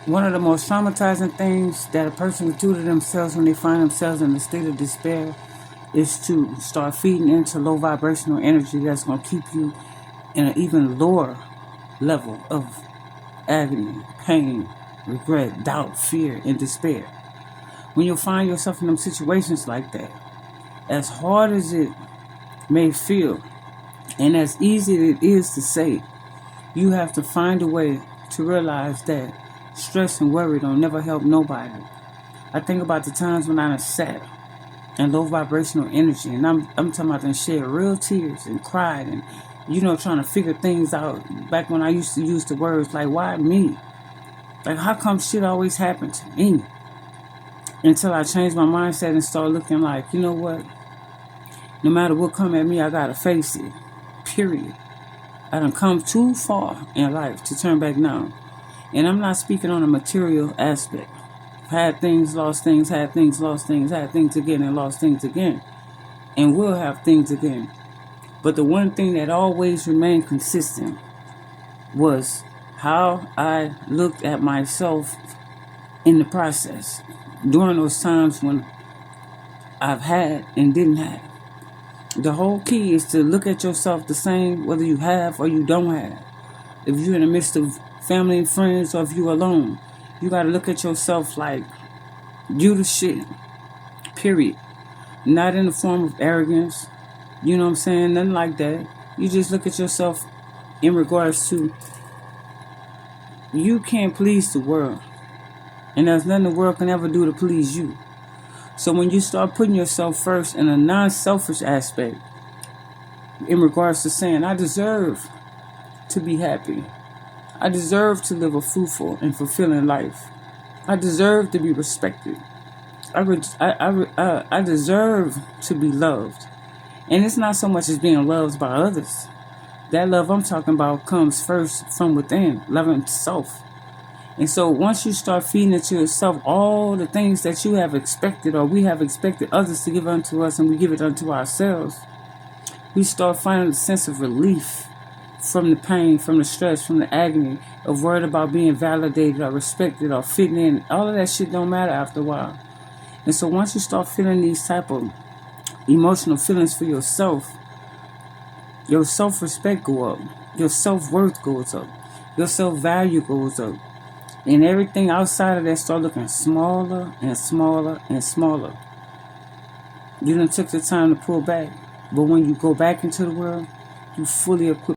One of the most traumatizing things that a person can do to themselves when they find themselves in a state of despair is to start feeding into low vibrational energy that's going to keep you in an even lower level of agony, pain, regret, doubt, fear, and despair. When you find yourself in them situations like that, as hard as it may feel, and as easy as it is to say, you have to find a way to realize that stress and worry don't never help nobody. I think about the times when I sat in low vibrational energy, and I'm talking about and shed real tears and cried and trying to figure things out. Back when I used to use the words like, why me? Like, how come shit always happened to me? Until I changed my mindset and started looking like, you know what? No matter what come at me, I gotta face it. Period. I done come too far in life to turn back now. And I'm not speaking on a material aspect. Had things, lost things, had things, lost things, had things again, and lost things again. And will have things again. But the one thing that always remained consistent was how I looked at myself in the process during those times when I've had and didn't have. The whole key is to look at yourself the same whether you have or you don't have. If you're in the midst of family and friends or if you're alone, you got to look at yourself like you the shit, period. Not in the form of arrogance, you know what I'm saying, nothing like that. You just look at yourself in regards to you can't please the world, and there's nothing the world can ever do to please you. So when you start putting yourself first in a non-selfish aspect, in regards to saying, I deserve to be happy. I deserve to live a fruitful and fulfilling life. I deserve to be respected. I deserve to be loved. And it's not so much as being loved by others. That love I'm talking about comes first from within, loving self. And so once you start feeding it to yourself, all the things that you have expected or we have expected others to give unto us and we give it unto ourselves, we start finding a sense of relief from the pain, from the stress, from the agony of worried about being validated or respected or fitting in. All of that shit don't matter after a while. And so once you start feeling these type of emotional feelings for yourself, your self-respect go up, your self-worth goes up, your self-value goes up. And everything outside of that start looking smaller and smaller and smaller. You done took the time to pull back. But when you go back into the world, you fully equipped.